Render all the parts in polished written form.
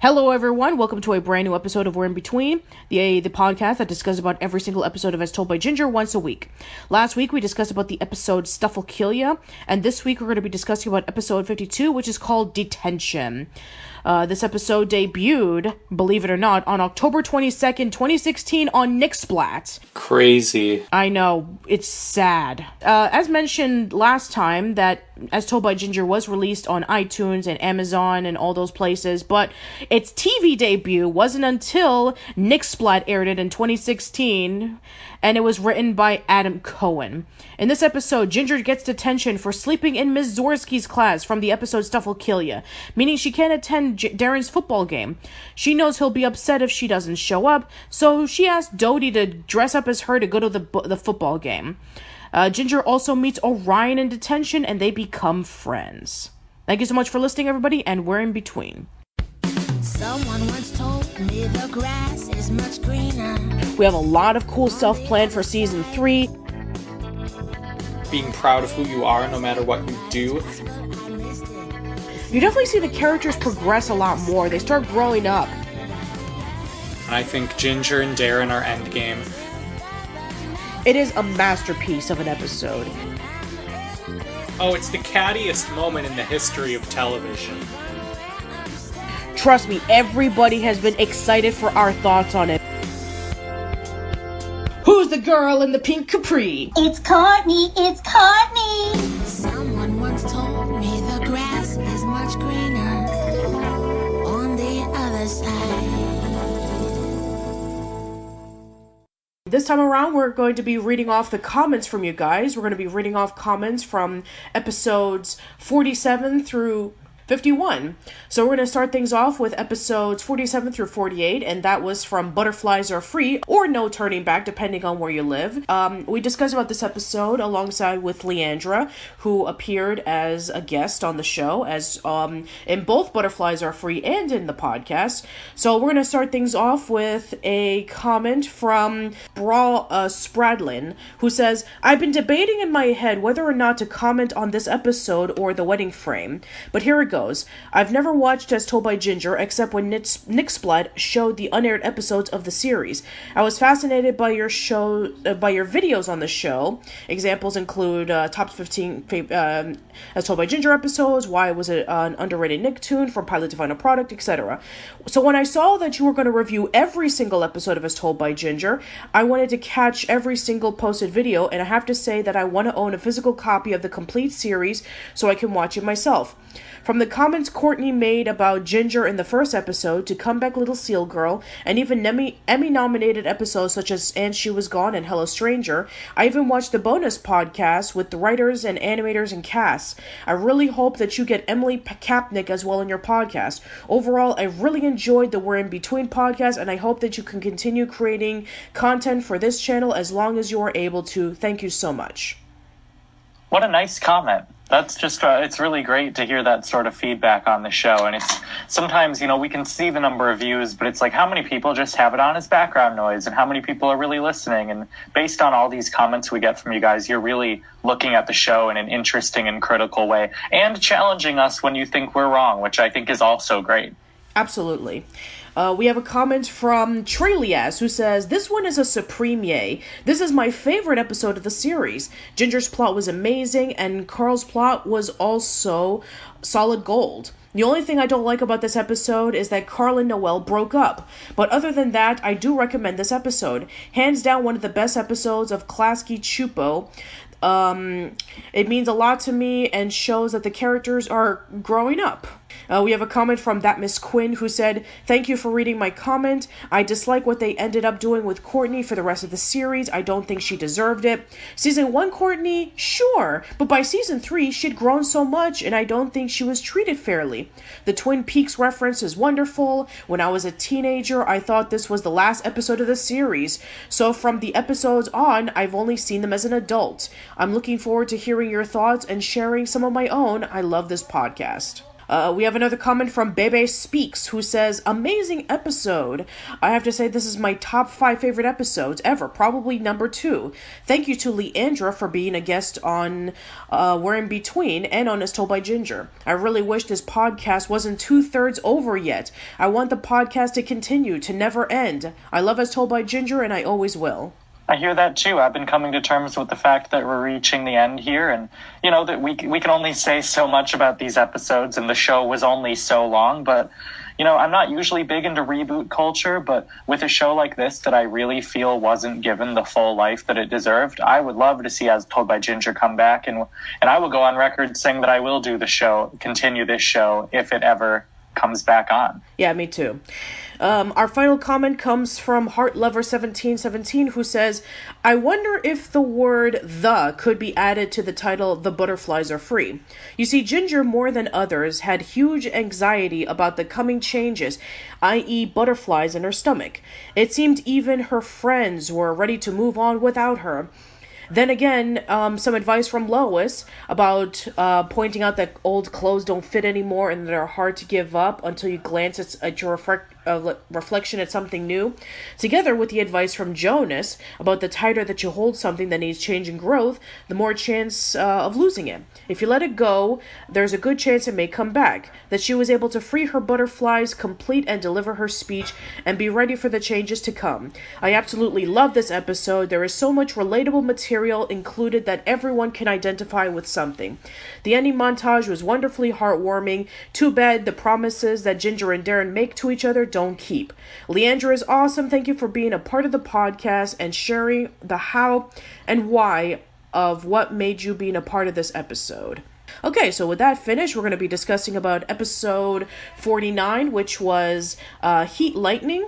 Hello everyone, welcome to a brand new episode of We're In Between, the podcast that discusses about every single episode of As Told by Ginger once a week. Last week we discussed about the episode Stuff'll Kill Ya, and this week we're going to be discussing about episode 52, which is called Detention. This episode debuted, believe it or not, on October 22nd, 2016 on Nixsplat. Crazy. I know, it's sad. As mentioned last time, that As Told by Ginger was released on iTunes and Amazon and all those places, but its TV debut wasn't until Nixsplat aired it in 2016, and it was written by Adam Cohen. In this episode, Ginger gets detention for sleeping in Ms. Zorski's class from the episode Stuff'll Kill Ya, meaning she can't attend Darren's football game. She knows he'll be upset if she doesn't show up, so she asks Dodie to dress up as her to go to the football game. Ginger also meets Arun in detention, and they become friends. Thank you so much for listening, everybody, and we're in between. Someone once told me the grass is much greener. We have a lot of cool stuff planned for season 3. Being proud of who you are no matter what you do. You definitely see the characters progress a lot more. They start growing up. And I think Ginger and Darren are endgame. It is a masterpiece of an episode. Oh, it's the cattiest moment in the history of television. Trust me, everybody has been excited for our thoughts on it. Who's the girl in the pink capri? It's Courtney! It's Courtney! Someone once told me the grass is much greener on the other side. This time around, we're going to be reading off the comments from you guys. We're going to be reading off comments from episodes 47 through 51. So we're going to start things off with episodes 47 through 48, and that was from Butterflies Are Free or No Turning Back, depending on where you live. We discussed about this episode alongside with Leandra, who appeared as a guest on the show, as in both Butterflies Are Free and in the podcast. So we're going to start things off with a comment from Spradlin, who says, I've been debating in my head whether or not to comment on this episode or the wedding frame, but here it goes. I've never watched As Told by Ginger except when Nixsplat showed the unaired episodes of the series. I was fascinated by your videos on the show. Examples include top 15 As Told by Ginger episodes, why was it an underrated Nicktoon, from pilot to final product, etc. So when I saw that you were going to review every single episode of As Told by Ginger, I wanted to catch every single posted video, and I have to say that I want to own a physical copy of the complete series so I can watch it myself. From the comments Courtney made about Ginger in the first episode to Comeback Little Seal Girl, and even Emmy-nominated episodes such as And She Was Gone and Hello Stranger, I even watched the bonus podcast with the writers and animators and cast. I really hope that you get Emily Kapnick as well in your podcast. Overall, I really enjoyed the We're In Between podcast, and I hope that you can continue creating content for this channel as long as you are able to. Thank you so much. What a nice comment. That's just, it's really great to hear that sort of feedback on the show. And it's sometimes, we can see the number of views, but it's like how many people just have it on as background noise and how many people are really listening. And based on all these comments we get from you guys, you're really looking at the show in an interesting and critical way and challenging us when you think we're wrong, which I think is also great. Absolutely. We have a comment from Trelias, who says, this one is a supreme yay. This is my favorite episode of the series. Ginger's plot was amazing, and Carl's plot was also solid gold. The only thing I don't like about this episode is that Carl and Noelle broke up. But other than that, I do recommend this episode. Hands down, one of the best episodes of Klasky Chupo. It means a lot to me and shows that the characters are growing up. We have a comment from That Miss Quinn, who said, thank you for reading my comment. I dislike what they ended up doing with Courtney for the rest of the series. I don't think she deserved it. Season 1 Courtney, sure, but by season 3 she'd grown so much and I don't think she was treated fairly. The Twin Peaks reference is wonderful. When I was a teenager, I thought this was the last episode of the series. So from the episodes on, I've only seen them as an adult. I'm looking forward to hearing your thoughts and sharing some of my own. I love this podcast. We have another comment from Bebe Speaks, who says, amazing episode. I have to say this is my top 5 favorite episodes ever, probably number 2. Thank you to Leandra for being a guest on We're in Between and on As Told by Ginger. I really wish this podcast wasn't 2/3 over yet. I want the podcast to continue, to never end. I love As Told by Ginger, and I always will. I hear that too. I've been coming to terms with the fact that we're reaching the end here, and that we can only say so much about these episodes, and the show was only so long. But I'm not usually big into reboot culture, but with a show like this that I really feel wasn't given the full life that it deserved, I would love to see As Told by Ginger come back, and I will go on record saying that I will do the show, continue this show if it ever comes back on. Yeah, me too. Our final comment comes from HeartLover1717, who says, I wonder if the word "the" could be added to the title "The Butterflies Are Free." You see, Ginger, more than others, had huge anxiety about the coming changes, i.e. butterflies in her stomach. It seemed even her friends were ready to move on without her. Then again, some advice from Lois about pointing out that old clothes don't fit anymore and they're hard to give up until you glance at your reflection at something new, together with the advice from Jonas about the tighter that you hold something that needs change and growth, the more chance of losing it. If you let it go, there's a good chance it may come back. That she was able to free her butterflies, complete and deliver her speech, and be ready for the changes to come. I absolutely love this episode. There is so much relatable material included that everyone can identify with something. The ending montage was wonderfully heartwarming. Too bad the promises that Ginger and Darren make to each other don't keep. Leandra is awesome. Thank you for being a part of the podcast and sharing the how and why of what made you being a part of this episode. Okay, so with that finished, we're going to be discussing about episode 49, which was Heat Lightning.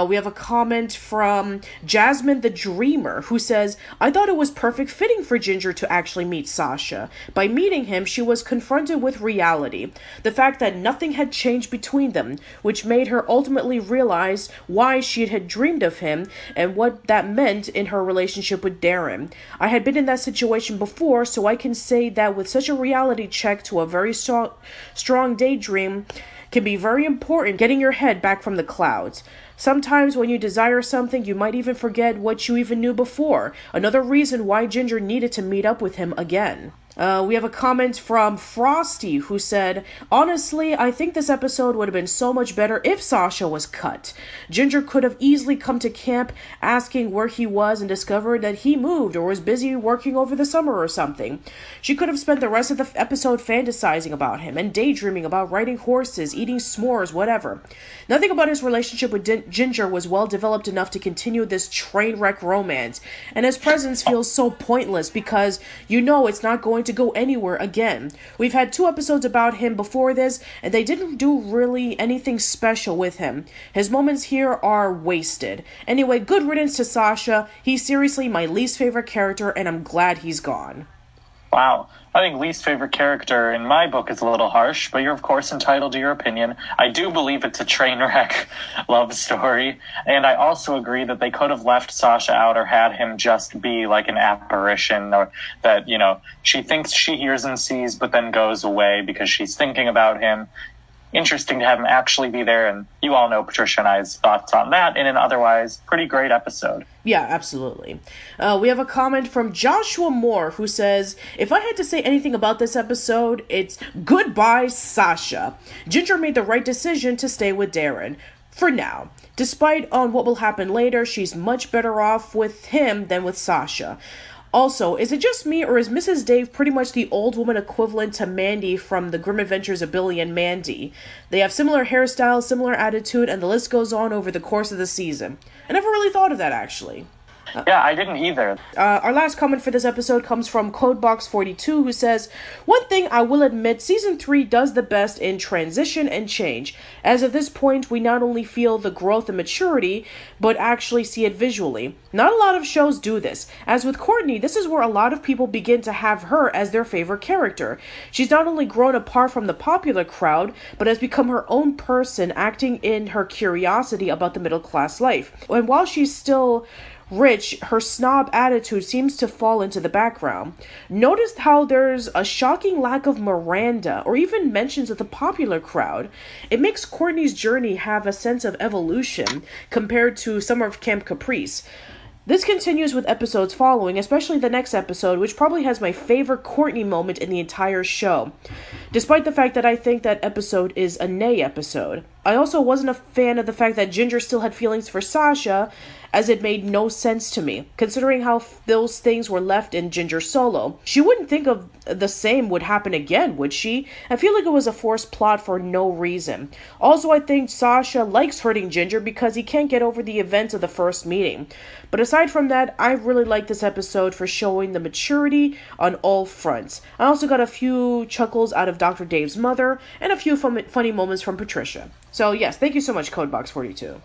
We have a comment from Jasmine the Dreamer, who says, I thought it was perfect fitting for Ginger to actually meet Sasha. By meeting him, she was confronted with reality. The fact that nothing had changed between them, which made her ultimately realize why she had dreamed of him and what that meant in her relationship with Darren. I had been in that situation before, so I can say that with such a reality check to a very strong daydream can be very important, getting your head back from the clouds. Sometimes when you desire something, you might even forget what you even knew before. Another reason why Ginger needed to meet up with him again. We have a comment from Frosty, who said, honestly, I think this episode would have been so much better if Sasha was cut. Ginger could have easily come to camp asking where he was and discovered that he moved or was busy working over the summer or something. She could have spent the rest of the episode fantasizing about him and daydreaming about riding horses, eating s'mores, whatever. Nothing about his relationship with Ginger was well developed enough to continue this train wreck romance, and his presence feels so pointless because you know it's not going to go anywhere again. We've had 2 episodes about him before this, and they didn't do really anything special with him. His moments here are wasted. Anyway, good riddance to Sasha. He's seriously my least favorite character, and I'm glad he's gone. Wow. I think least favorite character in my book is a little harsh, but you're of course entitled to your opinion. I do believe it's a train wreck love story, and I also agree that they could have left Sasha out or had him just be like an apparition, or that, she thinks she hears and sees but then goes away because she's thinking about him. Interesting to have him actually be there, and you all know Patricia and I's thoughts on that in an otherwise pretty great episode. Yeah, absolutely. We have a comment from Joshua Moore, who says, if I had to say anything about this episode, it's goodbye, Sasha. Ginger made the right decision to stay with Darren. For now. Despite on what will happen later, she's much better off with him than with Sasha. Also, is it just me, or is Mrs. Dave pretty much the old woman equivalent to Mandy from The Grim Adventures of Billy and Mandy? They have similar hairstyles, similar attitude, and the list goes on over the course of the season. I never really thought of that, actually. Yeah, I didn't either. Our last comment for this episode comes from Codebox42, who says, one thing I will admit, Season 3 does the best in transition and change. As of this point, we not only feel the growth and maturity, but actually see it visually. Not a lot of shows do this. As with Courtney, this is where a lot of people begin to have her as their favorite character. She's not only grown apart from the popular crowd, but has become her own person, acting in her curiosity about the middle-class life. And while she's still Rich, her snob attitude seems to fall into the background. Notice how there's a shocking lack of Miranda, or even mentions of the popular crowd. It makes Courtney's journey have a sense of evolution compared to Summer of Camp Caprice. This continues with episodes following, especially the next episode, which probably has my favorite Courtney moment in the entire show, despite the fact that I think that episode is a Nay episode. I also wasn't a fan of the fact that Ginger still had feelings for Sasha, as it made no sense to me, considering how those things were left in Ginger solo. She wouldn't think of the same would happen again, would she? I feel like it was a forced plot for no reason. Also, I think Sasha likes hurting Ginger because he can't get over the events of the first meeting. But aside from that, I really like this episode for showing the maturity on all fronts. I also got a few chuckles out of Dr. Dave's mother, and a few funny moments from Patricia. So yes, thank you so much, Codebox42.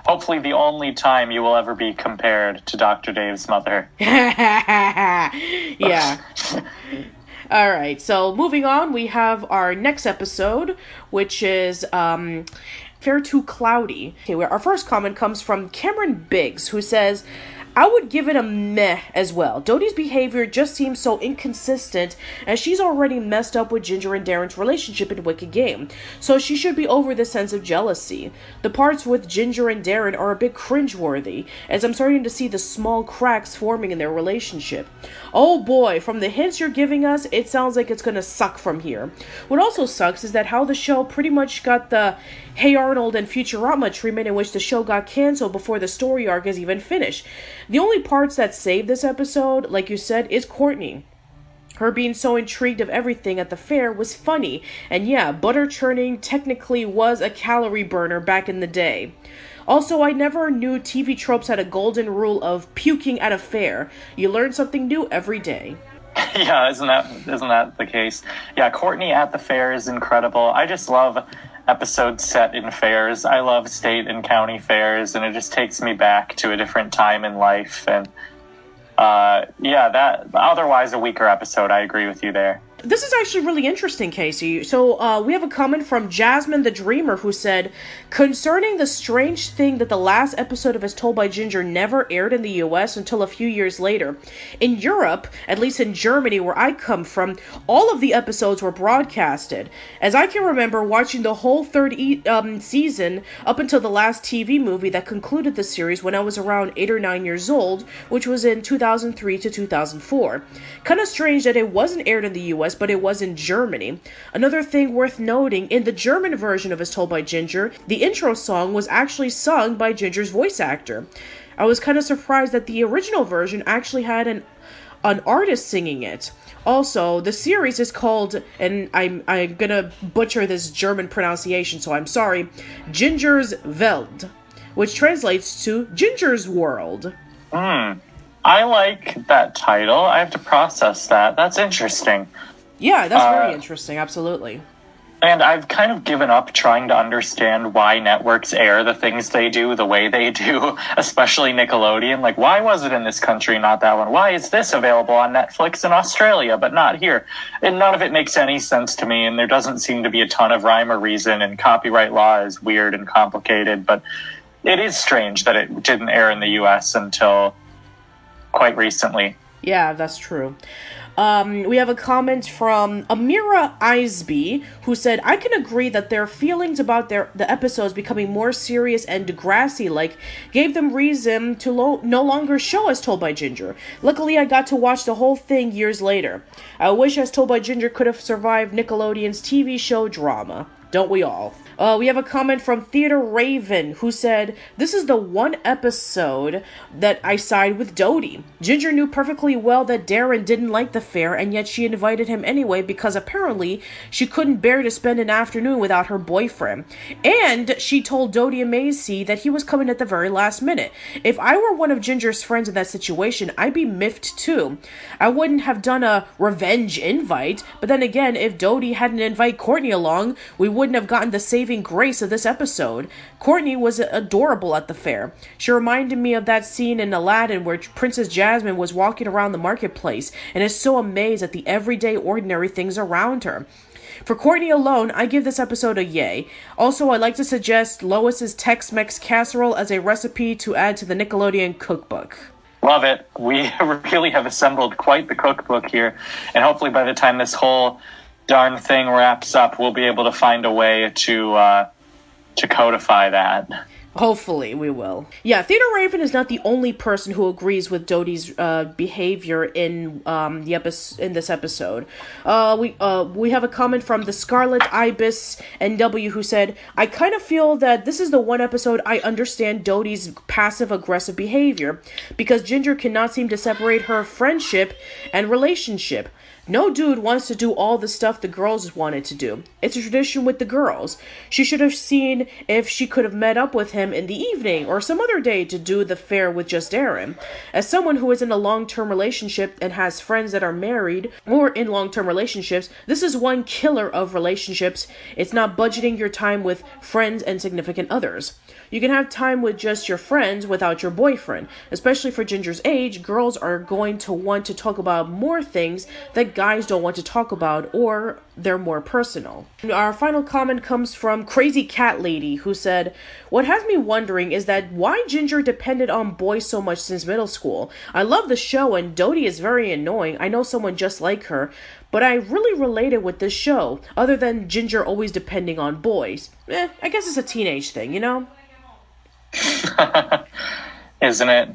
Hopefully the only time you will ever be compared to Dr. Dave's mother. Yeah. All right, so moving on, we have our next episode, which is Fair Too Cloudy. Okay, our first comment comes from Cameron Biggs, who says, I would give it a meh as well. Dodie's behavior just seems so inconsistent, as she's already messed up with Ginger and Darren's relationship in Wicked Game, so she should be over the sense of jealousy. The parts with Ginger and Darren are a bit cringeworthy, as I'm starting to see the small cracks forming in their relationship. Oh boy, from the hints you're giving us, it sounds like it's gonna suck from here. What also sucks is that how the show pretty much got the Hey Arnold and Futurama treatment, in which the show got canceled before the story arc is even finished. The only parts that save this episode, like you said, is Courtney. Her being so intrigued of everything at the fair was funny, and yeah, butter churning technically was a calorie burner back in the day. Also, I never knew TV tropes had a golden rule of puking at a fair. You learn something new every day. Yeah, isn't that the case? Yeah, Courtney at the fair is incredible. I just love episodes set in fairs. I love state and county fairs, and it just takes me back to a different time in life. And yeah, that otherwise a weaker episode. I agree with you there. This is actually really interesting, Casey. So we have a comment from Jasmine the Dreamer, who said, concerning the strange thing that the last episode of As Told by Ginger never aired in the US until a few years later. In Europe, at least in Germany where I come from, all of the episodes were broadcasted. As I can remember watching the whole third season up until the last TV movie that concluded the series when I was around 8 or 9 years old, which was in 2003 to 2004. Kind of strange that it wasn't aired in the US, but it was in Germany. Another thing worth noting, in the German version of As Told by Ginger, the intro song was actually sung by Ginger's voice actor. I was kind of surprised that the original version actually had an artist singing it. Also, the series is called, and I'm gonna butcher this German pronunciation, so I'm sorry, Ginger's Welt, which translates to Ginger's World. I like that title. I have to process that. That's interesting. Yeah, that's very interesting, absolutely. And I've kind of given up trying to understand why networks air the things they do the way they do, especially Nickelodeon. Like, why was it in this country, not that one? Why is this available on Netflix in Australia, but not here? And none of it makes any sense to me, and there doesn't seem to be a ton of rhyme or reason, and copyright law is weird and complicated, but it is strange that it didn't air in the US until quite recently. Yeah, that's true. We have a comment from Amira Eisby, who said, I can agree that their feelings about the episodes becoming more serious and Degrassi-like gave them reason to no longer show As Told by Ginger. Luckily, I got to watch the whole thing years later. I wish As Told by Ginger could have survived Nickelodeon's TV show drama. Don't we all? We have a comment from Theodore Raven, who said, this is the one episode that I side with Dodie. Ginger knew perfectly well that Darren didn't like the fair, and yet she invited him anyway because apparently she couldn't bear to spend an afternoon without her boyfriend. And she told Dodie and Macy that he was coming at the very last minute. If I were one of Ginger's friends in that situation, I'd be miffed too. I wouldn't have done a revenge invite, but then again, if Dodie hadn't invited Courtney along, we wouldn't have gotten the saving grace of this episode. Courtney was adorable at the fair. She reminded me of that scene in Aladdin where Princess Jasmine was walking around the marketplace and is so amazed at the everyday ordinary things around her. For Courtney alone, I give this episode a yay. Also, I'd like to suggest Lois's Tex-Mex casserole as a recipe to add to the Nickelodeon cookbook. Love it. We really have assembled quite the cookbook here. And hopefully by the time this whole darn thing wraps up, we'll be able to find a way to codify that. Hopefully, we will. Yeah, Theodore Raven is not the only person who agrees with Dodie's behavior in this episode. We have a comment from the Scarlet Ibis NW who said, "I kind of feel that this is the one episode I understand Dodie's passive-aggressive behavior, because Ginger cannot seem to separate her friendship and relationship. No dude wants to do all the stuff the girls wanted to do. It's a tradition with the girls. She should have seen if she could have met up with him in the evening or some other day to do the fair with just Darren. As someone who is in a long-term relationship and has friends that are married or in long-term relationships, this is one killer of relationships. It's not budgeting your time with friends and significant others. You can have time with just your friends without your boyfriend. Especially for Ginger's age, girls are going to want to talk about more things that guys don't want to talk about, or they're more personal." Our final comment comes from Crazy Cat Lady, who said, "What has me wondering is that why Ginger depended on boys so much since middle school. I love the show and Dodie is very annoying. I know someone just like her, but I really related with this show, other than Ginger always depending on boys. I guess it's a teenage thing, you know?" Isn't it?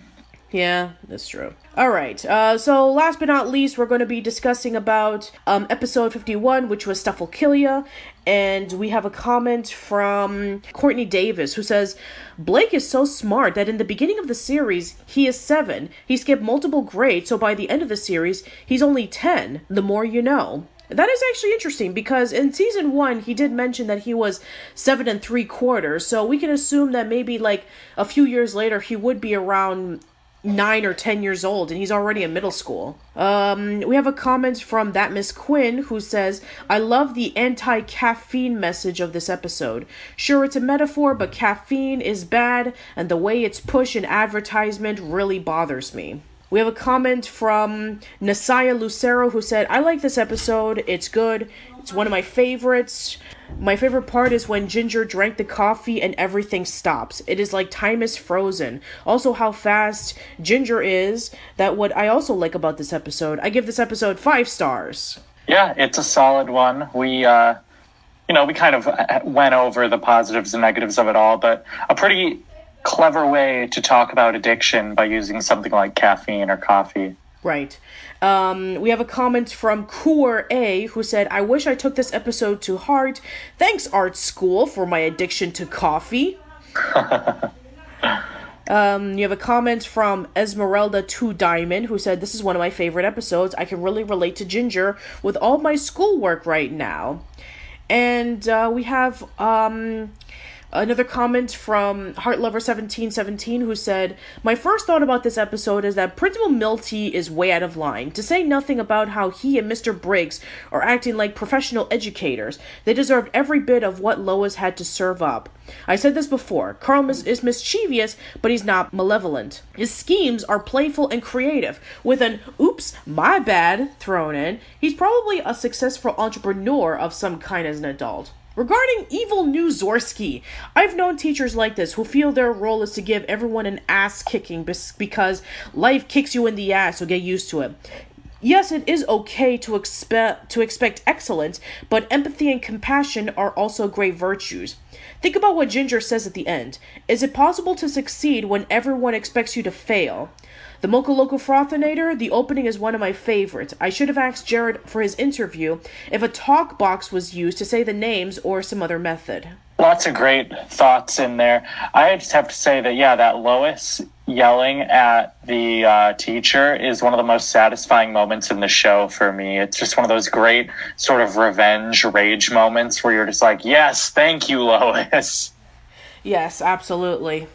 Yeah, that's true. Alright, so last but not least, we're going to be discussing about episode 51, which was Stuff Will Kill Ya, and we have a comment from Courtney Davis, who says, "Blake is so smart that in the beginning of the series, he is 7. He skipped multiple grades, so by the end of the series, he's only 10. The more you know." That is actually interesting, because in season 1, he did mention that he was 7 3/4, so we can assume that maybe like a few years later, he would be around 9 or 10 years old, and he's already in middle school. We have a comment from That Miss Quinn, who says, "I love the anti-caffeine message of this episode. Sure, it's a metaphor, but caffeine is bad, and the way it's pushed in advertisement really bothers me." We have a comment from Nasaya Lucero, who said, "I like this episode. It's good. It's one of my favorites. My favorite part is when Ginger drank the coffee and everything stops. It is like time is frozen. Also, how fast Ginger is. That what I also like about this episode. I give this episode 5 stars. Yeah, it's a solid one. We kind of went over the positives and negatives of it all, but a pretty clever way to talk about addiction by using something like caffeine or coffee. Right. We have a comment from Coor A, who said, "I wish I took this episode to heart. Thanks, art school, for my addiction to coffee." You have a comment from Esmeralda 2 Diamond, who said, "This is one of my favorite episodes. I can really relate to Ginger with all my schoolwork right now." And we have another comment from HeartLover1717, who said, "My first thought about this episode is that Principal Milty is way out of line, to say nothing about how he and Mr. Briggs are acting like professional educators. They deserved every bit of what Lois had to serve up. I said this before, Carl is mischievous, but he's not malevolent. His schemes are playful and creative, with an oops, my bad thrown in. He's probably a successful entrepreneur of some kind as an adult. Regarding evil new Zorski, I've known teachers like this who feel their role is to give everyone an ass kicking because life kicks you in the ass, so get used to it. Yes, it is okay to expect excellence, but empathy and compassion are also great virtues. Think about what Ginger says at the end. Is it possible to succeed when everyone expects you to fail? The Mocha Loco Frothinator, the opening is one of my favorites. I should have asked Jared for his interview if a talk box was used to say the names or some other method. Lots of great thoughts in there. I just have to say that, yeah, that Lois yelling at the teacher is one of the most satisfying moments in the show for me. It's just one of those great sort of revenge rage moments where you're just like, yes, thank you, Lois. Yes, absolutely.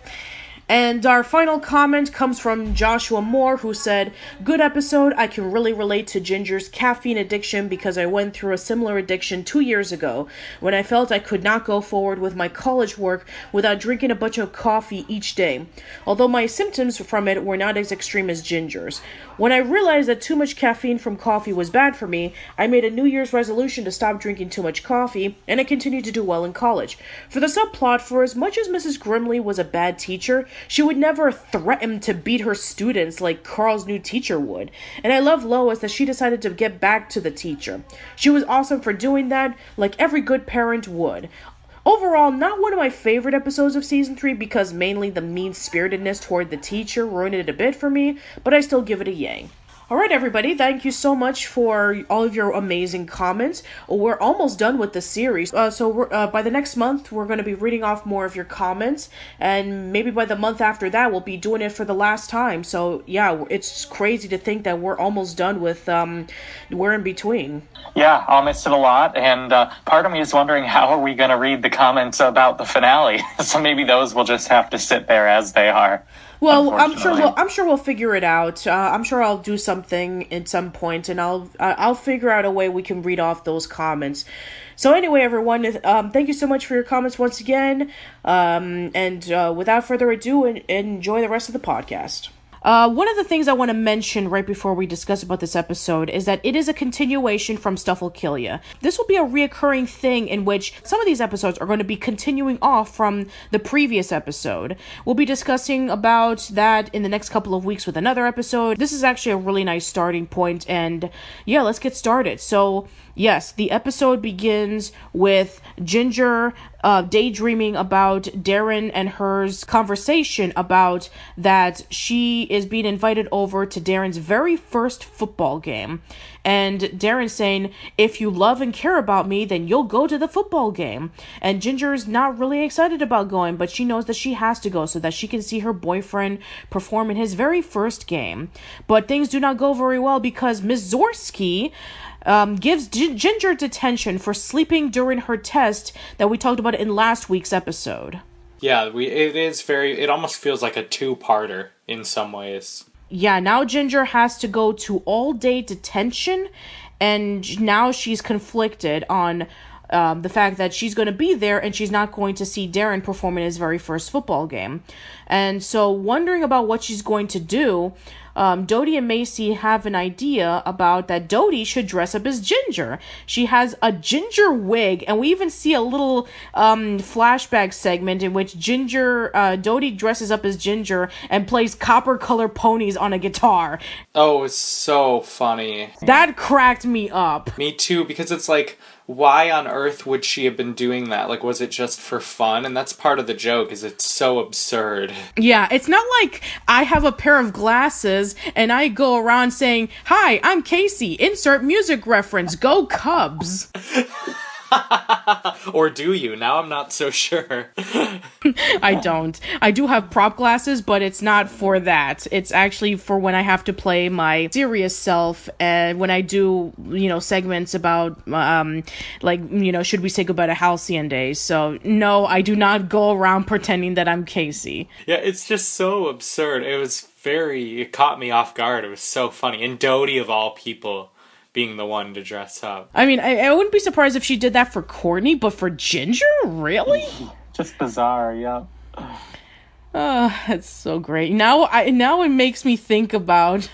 And our final comment comes from Joshua Moore, who said, "Good episode. I can really relate to Ginger's caffeine addiction because I went through a similar addiction 2 years ago when I felt I could not go forward with my college work without drinking a bunch of coffee each day, although my symptoms from it were not as extreme as Ginger's. When I realized that too much caffeine from coffee was bad for me, I made a New Year's resolution to stop drinking too much coffee, and I continued to do well in college. For the subplot, for as much as Mrs. Grimley was a bad teacher, she would never threaten to beat her students like Carl's new teacher would. And I love Lois that she decided to get back to the teacher. She was awesome for doing that, like every good parent would. Overall, not one of my favorite episodes of Season 3 because mainly the mean-spiritedness toward the teacher ruined it a bit for me, but I still give it a yay. Alright everybody, thank you so much for all of your amazing comments. We're almost done with the series, so by the next month we're going to be reading off more of your comments, and maybe by the month after that we'll be doing it for the last time. So yeah, it's crazy to think that we're almost done with We're in Between. Yeah, I'll miss it a lot, and part of me is wondering how are we going to read the comments about the finale, so maybe those will just have to sit there as they are. Well, I'm sure we'll figure it out. I'm sure I'll do something at some point, and I'll figure out a way we can read off those comments. So anyway, everyone, thank you so much for your comments once again. And without further ado, enjoy the rest of the podcast. One of the things I want to mention right before we discuss about this episode is that it is a continuation from Stuff Will Kill Ya. This will be a reoccurring thing in which some of these episodes are going to be continuing off from the previous episode. We'll be discussing about that in the next couple of weeks with another episode. This is actually a really nice starting point, and yeah, let's get started. So, yes, the episode begins with Ginger daydreaming about Darren and her's conversation about that she is being invited over to Darren's very first football game. And Darren saying, "If you love and care about me, then you'll go to the football game." And Ginger is not really excited about going, but she knows that she has to go so that she can see her boyfriend perform in his very first game. But things do not go very well because Miss Zorski gives Ginger detention for sleeping during her test that we talked about in last week's episode. Yeah, it almost feels like a two-parter in some ways. Yeah, now Ginger has to go to all-day detention, and now she's conflicted on the fact that she's going to be there and she's not going to see Darren perform in his very first football game. And so, wondering about what she's going to do, Dodie and Macy have an idea about that Dodie should dress up as Ginger. She has a ginger wig, and we even see a little flashback segment in which Dodie dresses up as Ginger and plays copper-colored ponies on a guitar. Oh, it's so funny. That cracked me up. Me too, because it's like, why on earth would she have been doing that? Like, was it just for fun? And that's part of the joke, is it's so absurd. Yeah, it's not like I have a pair of glasses and I go around saying, "Hi, I'm Casey. Insert music reference. Go Cubs." Or do you? Now I'm not so sure. I don't. I do have prop glasses, but it's not for that. It's actually for when I have to play my serious self, and when I do, segments about, should we say goodbye to Halcyon Days? So, no, I do not go around pretending that I'm Casey. Yeah, it's just so absurd. It caught me off guard. It was so funny. And Dodie, of all people, being the one to dress up. I mean, I wouldn't be surprised if she did that for Courtney, but for Ginger? Really? Just bizarre, yeah. Oh, that's so great. Now it makes me think about,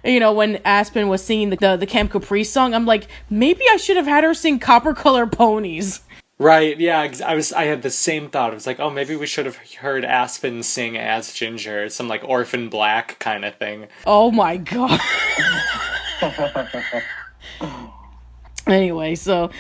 when Aspen was singing the Camp Capri song, I'm like, maybe I should have had her sing Copper Color Ponies. Right, yeah, I had the same thought. It was like, oh, maybe we should have heard Aspen sing as Ginger, some like Orphan Black kind of thing. Oh my god. Anyway, so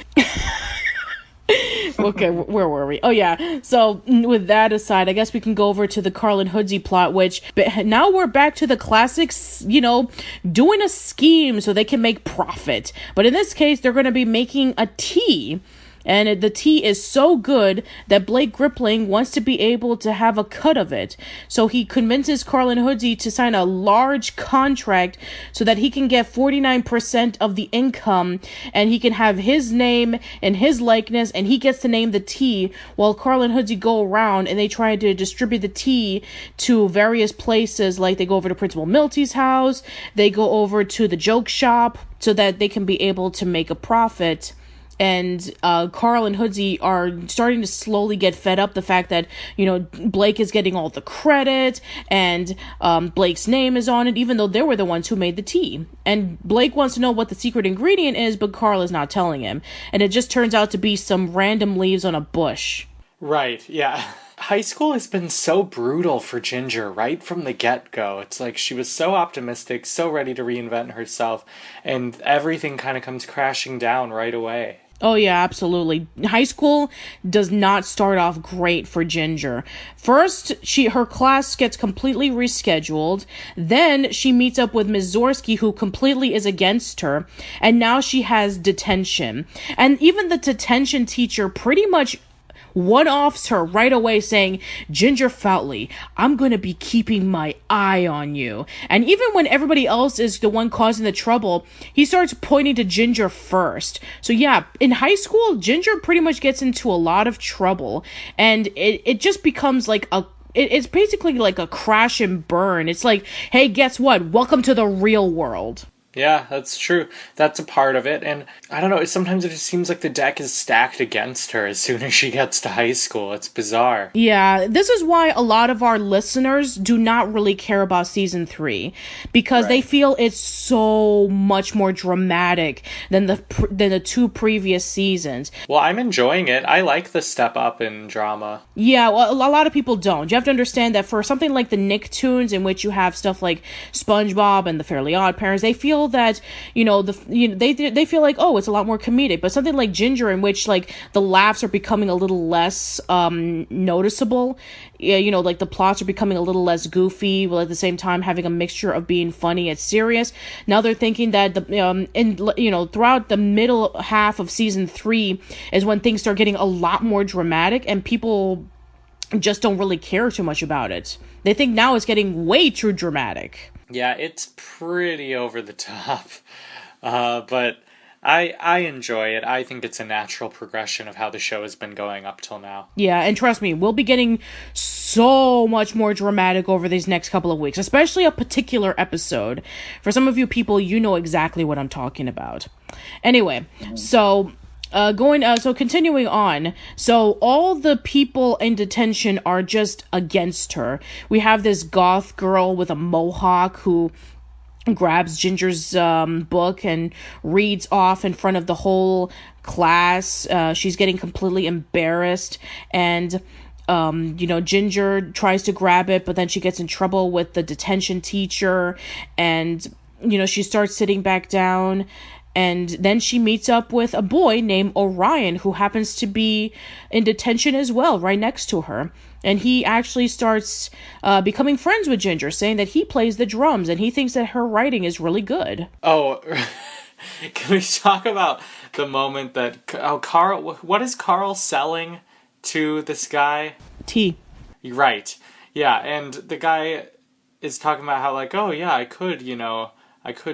okay, where were we? Oh yeah, so with that aside, I guess we can go over to the Carl and Hoodsey plot, which now we're back to the classics, doing a scheme so they can make profit. But in this case, they're going to be making a tea. And the tea is so good that Blake Grippling wants to be able to have a cut of it. So he convinces Carl and Hoodsey to sign a large contract so that he can get 49% of the income, and he can have his name and his likeness, and he gets to name the tea, while Carl and Hoodsey go around and they try to distribute the tea to various places. Like they go over to Principal Milty's house, they go over to the joke shop so that they can be able to make a profit. And Carl and Hoodsey are starting to slowly get fed up the fact that, Blake is getting all the credit, and Blake's name is on it, even though they were the ones who made the tea. And Blake wants to know what the secret ingredient is, but Carl is not telling him. And it just turns out to be some random leaves on a bush. Right, yeah. High school has been so brutal for Ginger right from the get-go. It's like she was so optimistic, so ready to reinvent herself, and everything kind of comes crashing down right away. Oh yeah, absolutely. High school does not start off great for Ginger. First, her class gets completely rescheduled. Then she meets up with Ms. Zorski, who completely is against her. And now she has detention. And even the detention teacher pretty much one-offs her right away, saying, "Ginger Foutley, I'm going to be keeping my eye on you." And even when everybody else is the one causing the trouble, he starts pointing to Ginger first. So yeah, in high school, Ginger pretty much gets into a lot of trouble, and it just becomes like it's basically like a crash and burn. It's like, hey, guess what? Welcome to the real world. Yeah, that's true. That's a part of it. And I don't know, sometimes it just seems like the deck is stacked against her as soon as she gets to high school. It's bizarre. Yeah, this is why a lot of our listeners do not really care about season 3, because they feel it's so much more dramatic than the 2 previous seasons. Well, I'm enjoying it. I like the step up in drama. Yeah, well, a lot of people don't. You have to understand that for something like the Nicktoons, in which you have stuff like SpongeBob and the Fairly Odd Parents, they feel that they feel like, oh, it's a lot more comedic. But something like Ginger, in which like the laughs are becoming a little less noticeable, like the plots are becoming a little less goofy, while at the same time having a mixture of being funny and serious. Now they're thinking that throughout the middle half of season 3 is when things start getting a lot more dramatic, and people just don't really care too much about it. They think now it's getting way too dramatic. Yeah, it's pretty over the top, but I enjoy it. I think it's a natural progression of how the show has been going up till now. Yeah, and trust me, we'll be getting so much more dramatic over these next couple of weeks, especially a particular episode. For some of you people, you know exactly what I'm talking about. Anyway, so continuing on. So all the people in detention are just against her. We have this goth girl with a mohawk who grabs Ginger's book and reads off in front of the whole class. She's getting completely embarrassed, and Ginger tries to grab it, but then she gets in trouble with the detention teacher, and she starts sitting back down. And then she meets up with a boy named Orion, who happens to be in detention as well, right next to her. And he actually starts becoming friends with Ginger, saying that he plays the drums and he thinks that her writing is really good. Oh, can we talk about the moment that Carl? What is Carl selling to this guy? Tea. Right. Yeah, and the guy is talking about how, like, oh yeah, I could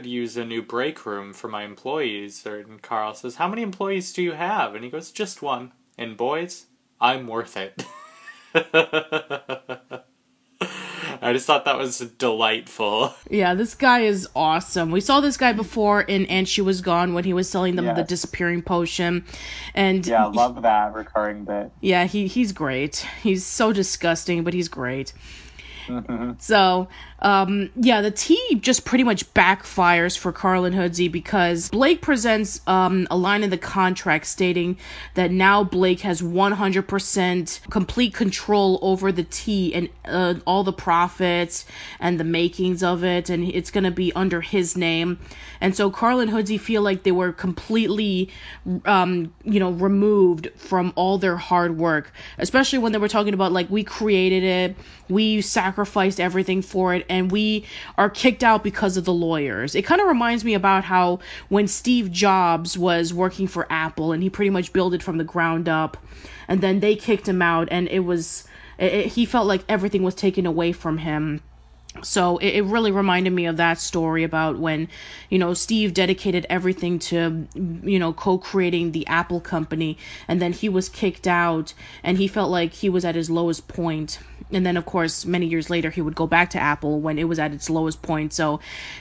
use a new break room for my employees. And Carl says, how many employees do you have? And he goes, just one. And boys, I'm worth it. I just thought that was delightful. Yeah, this guy is awesome. We saw this guy before in And She Was Gone when he was selling them the disappearing potion. And yeah, love that recurring bit. Yeah, he's great. He's so disgusting, but he's great. Mm-hmm. So, the tea just pretty much backfires for Carl and Hoodsey, because Blake presents a line in the contract stating that now Blake has 100% complete control over the tea and all the profits and the makings of it, and it's going to be under his name. And so Carl and Hoodsey feel like they were completely, removed from all their hard work, especially when they were talking about, like, we created it, we sacrificed sacrificed everything for it, and we are kicked out because of the lawyers. It kind of reminds me about how when Steve Jobs was working for Apple, and he pretty much built it from the ground up, and then they kicked him out, and he felt like everything was taken away from him. So it really reminded me of that story about when, Steve dedicated everything to, co-creating the Apple company, and then he was kicked out, and he felt like he was at his lowest point. And then, of course, many years later, he would go back to Apple when it was at its lowest point. So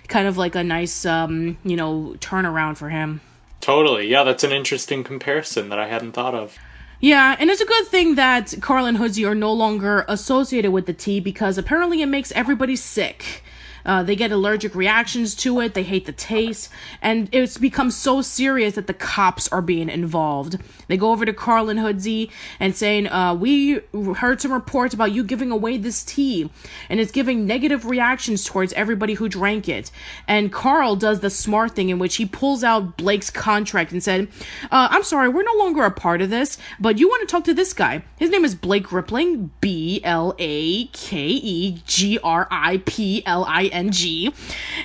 kind of like a nice, turnaround for him. Totally. Yeah, that's an interesting comparison that I hadn't thought of. Yeah, and it's a good thing that Carl and Hoodsey are no longer associated with the tea, because apparently it makes everybody sick. They get allergic reactions to it, they hate the taste, and it's become so serious that the cops are being involved. They go over to Carl and Hoodsey and saying, we heard some reports about you giving away this tea, and it's giving negative reactions towards everybody who drank it. And Carl does the smart thing in which he pulls out Blake's contract and said, I'm sorry, we're no longer a part of this, but you want to talk to this guy. His name is Blake Rippling, BlakeGripling.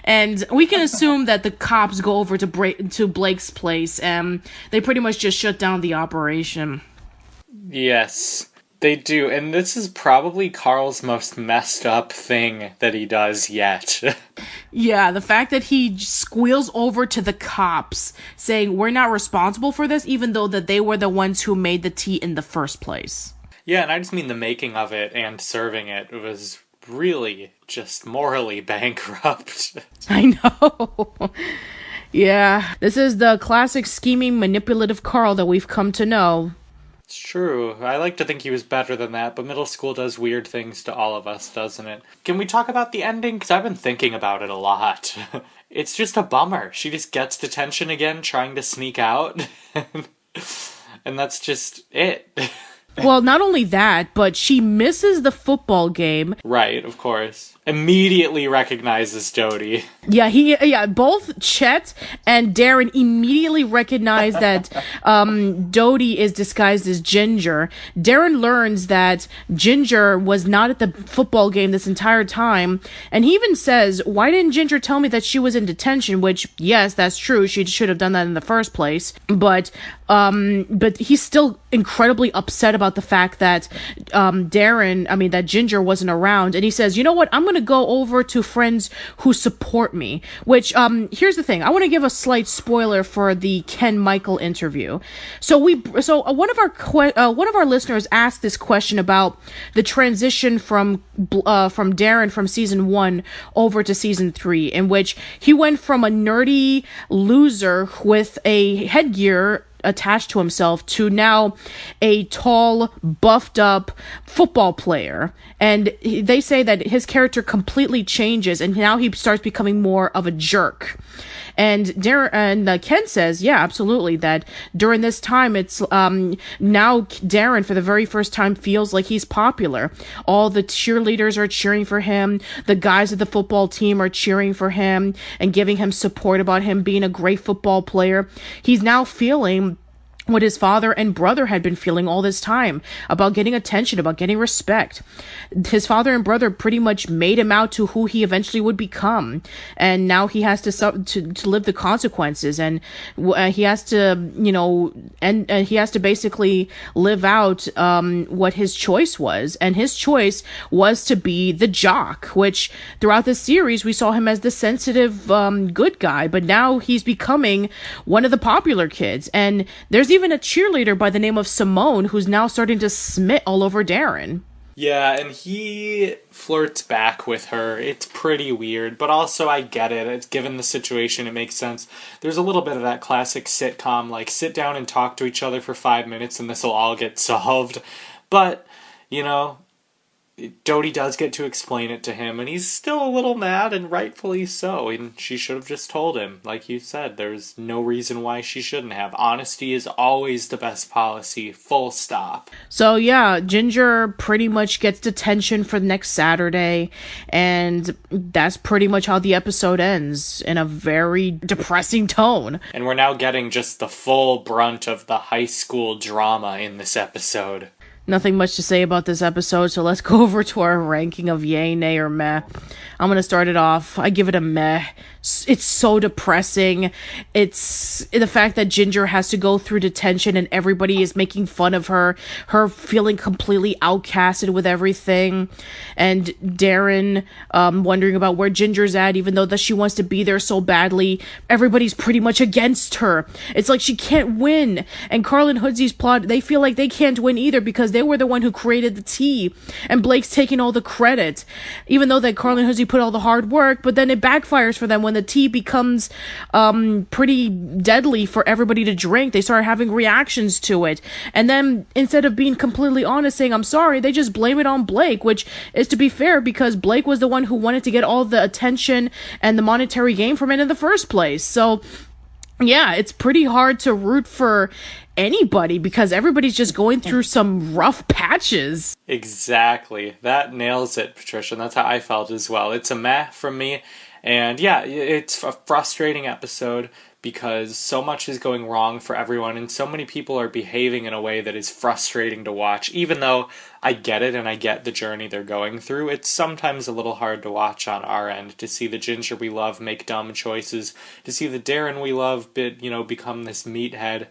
And we can assume that the cops go over to Blake's place, and they pretty much just shut down the operation. Yes, they do. And this is probably Carl's most messed up thing that he does yet. Yeah, the fact that he squeals over to the cops saying, we're not responsible for this, even though that they were the ones who made the tea in the first place. Yeah, and I just mean the making of it and serving it was really just morally bankrupt. I know. Yeah, this is the classic scheming, manipulative Carl that we've come to know. It's true. I like to think he was better than that, but middle school does weird things to all of us, doesn't it? Can we talk about the ending? Because I've been thinking about it a lot. It's just a bummer. She just gets detention again, trying to sneak out. And that's just it. Well, not only that, but she misses the football game. Right, of course. Immediately recognizes Dodie. Yeah, both Chet and Darren immediately recognize that Dodie is disguised as Ginger. Darren learns that Ginger was not at the football game this entire time, and he even says, why didn't Ginger tell me that she was in detention? Which, yes, that's true, she should have done that in the first place, but he's still incredibly upset about the fact that that Ginger wasn't around, and he says, you know what, I'm going to go over to friends who support me, which here's the thing, I want to give a slight spoiler for the Ken Michael interview. So one of our listeners asked this question about the transition from Darren from season 1 over to season 3, in which he went from a nerdy loser with a headgear attached to himself to now a tall, buffed up football player. And they say that his character completely changes, and now he starts becoming more of a jerk. And Ken says, yeah, absolutely, that during this time, it's now Darren, for the very first time, feels like he's popular. All the cheerleaders are cheering for him. The guys at the football team are cheering for him and giving him support about him being a great football player. He's now feeling what his father and brother had been feeling all this time, about getting attention, about getting respect. His father and brother pretty much made him out to who he eventually would become, and now he has to live the consequences, and he has to, he has to basically live out what his choice was, and his choice was to be the jock, which throughout the series we saw him as the sensitive good guy, but now he's becoming one of the popular kids, and there's even a cheerleader by the name of Simone who's now starting to smit all over Darren. Yeah, and he flirts back with her. It's pretty weird, but also I get it. It's given the situation, it makes sense. There's a little bit of that classic sitcom, like sit down and talk to each other for 5 minutes and this will all get solved. But, Dodie does get to explain it to him, and he's still a little mad, and rightfully so, and she should have just told him. Like you said, there's no reason why she shouldn't have. Honesty is always the best policy, full stop. So yeah, Ginger pretty much gets detention for next Saturday, and that's pretty much how the episode ends, in a very depressing tone. And we're now getting just the full brunt of the high school drama in this episode. Nothing much to say about this episode, so let's go over to our ranking of yay, nay, or meh. I'm gonna start it off. I give it a meh. It's so depressing. It's the fact that Ginger has to go through detention and everybody is making fun of her feeling completely outcasted with everything, and Darren wondering about where Ginger's at, even though that she wants to be there so badly. Everybody's pretty much against her. It's like she can't win. And Carl and Hoodsey's plot, they feel like they can't win either because they were the one who created the tea, and Blake's taking all the credit, even though that Carl and Hoodsey put all the hard work. But then it backfires for them when the tea becomes pretty deadly for everybody to drink. They start having reactions to it, and then instead of being completely honest saying I'm sorry, they just blame it on Blake, which is to be fair because Blake was the one who wanted to get all the attention and the monetary gain from it in the first place. So yeah, it's pretty hard to root for anybody because everybody's just going through some rough patches. Exactly. That nails it, Patricia. And that's how I felt as well. It's a meh from me. And yeah, it's a frustrating episode because so much is going wrong for everyone and so many people are behaving in a way that is frustrating to watch. Even though I get it and I get the journey they're going through, it's sometimes a little hard to watch on our end, to see the Ginger we love make dumb choices, to see the Darren we love become this meathead.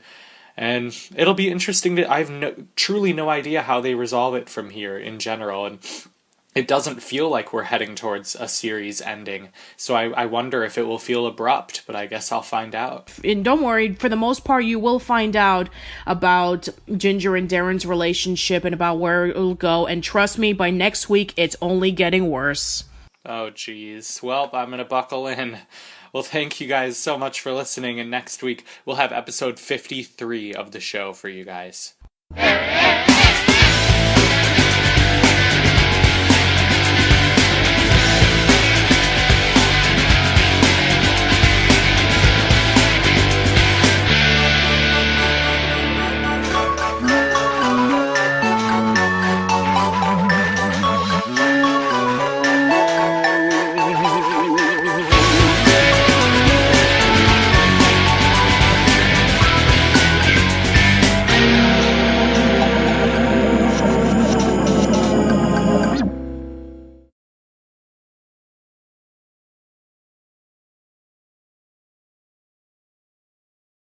And it'll be interesting I have truly no idea how they resolve it from here in general, and it doesn't feel like we're heading towards a series ending, so I wonder if it will feel abrupt, but I guess I'll find out. And don't worry, for the most part, you will find out about Ginger and Darren's relationship and about where it'll go, and trust me, by next week, it's only getting worse. Oh, geez. Well, I'm gonna buckle in. Well, thank you guys so much for listening, and next week we'll have episode 53 of the show for you guys.